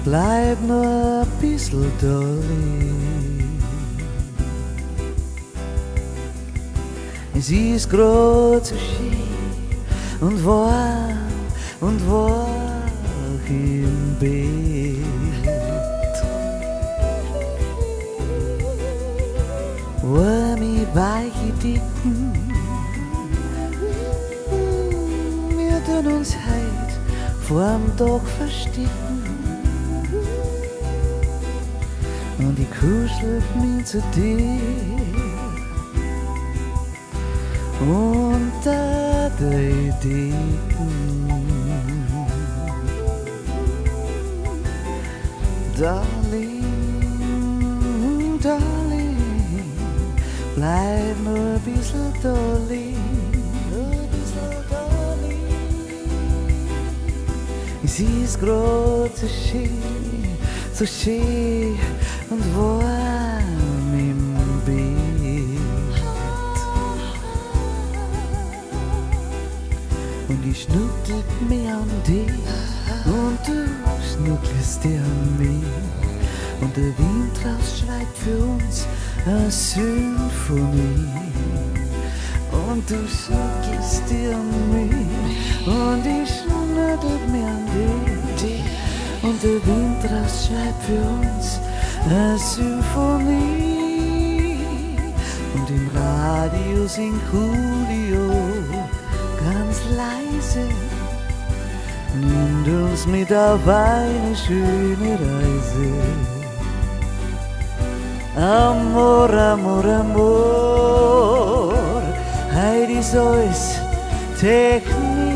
bleib nur ein bisschen Dolly. Sie ist grad so schön und warm im Bett. Warme, weiche Dicken, wir tun uns heut vorm Tag verstecken. Und ich kuschel mich zu dir unter die Decken. Darling, Darling, bleib nur ein bisschen Dolly, Sie ist grad so schön und warm im Bett. Und ich schnuckel mich an dich und du schnuckelst dir an mich. Und der Wind draus schreibt für uns eine Symphonie. Und du schnuckelst dir an mich und ich schnuckel mich an dich. Und der Wind draus schreibt für uns eine Symphonie. Und im Radio singt Julio ganz leise, nimmt uns mit auf eine schöne Reise. Amor, amor, amor, heut ist alles Technicolor.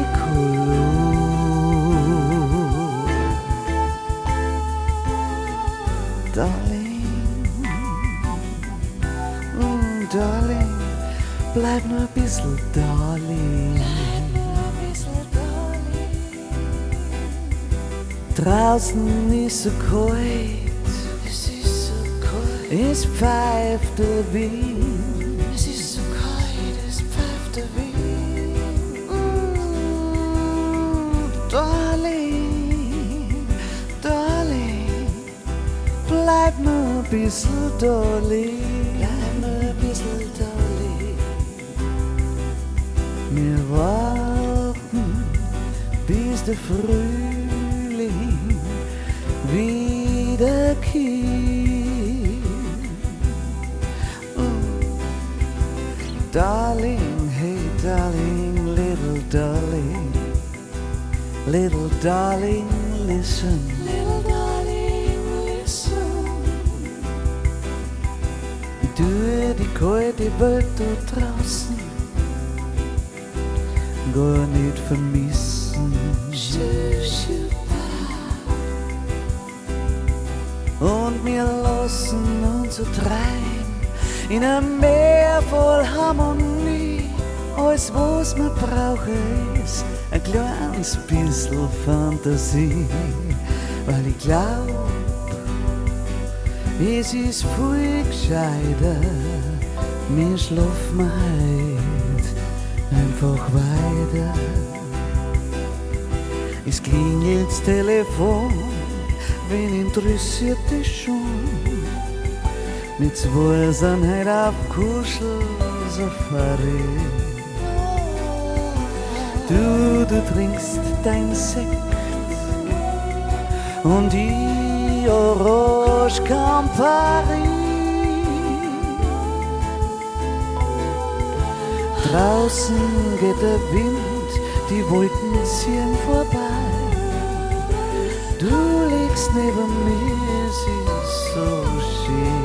Darling, Darling, bleib nur ein bisschen Darling. Draußen ist so kalt, es pfeift der Wind. Es ist so kalt, es pfeift der Wind. Darling, Darling, bleib nur ein bisschen Dolly. Bleib nur ein bisschen Dolly. Wir warten, bis der Frühling wieder kehrt. Darling, hey darling, little darling, listen. Little darling, listen. Durch die kalte Welt da draußen gar nicht vermissen. Und wir lassen uns so treiben in einem Meer voll Harmonie. Alles was wir brauchen ist ein kleines bisschen Fantasie. Weil ich glaub, es ist viel gescheiter, wir schlafen heut einfach weiter. Es klingelt das Telefon, wen interessiert es schon? Wir zwei sind heut auf Kuschelsafari. Du trinkst dein Sekt und ich Orange Campari. Draußen geht der Wind, die Wolken ziehen vorbei. Du liegst neben mir, es ist so schön.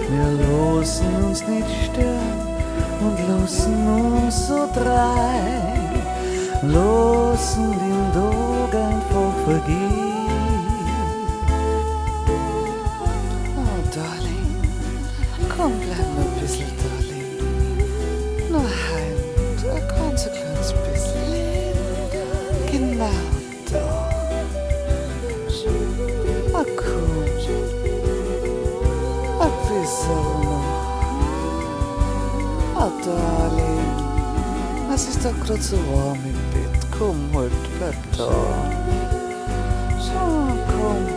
Wir lassen uns nicht stören und lassen uns so treiben. Lassen den Tag einfach vergehen. Oh, Darling, komm, bleib noch ein bisschen, Darling. Nur heim, ein ganz kleines bisschen. Genau da. Ah, komm, ein bisschen noch. Oh, Darling, es ist doch gerade so warm im Bett. Komm, halt, bleib da. komm.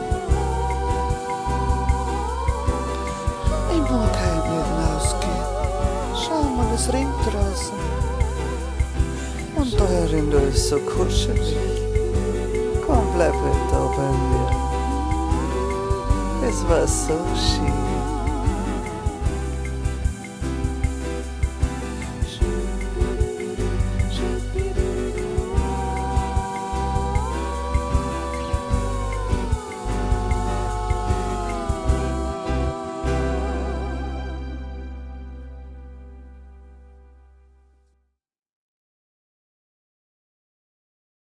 Ich mag heute nicht rausgehen. Schau mal, es rinnt draußen. Und da herin, da ist so kuschelig. Komm, bleib halt da bei mir. Es war so schön.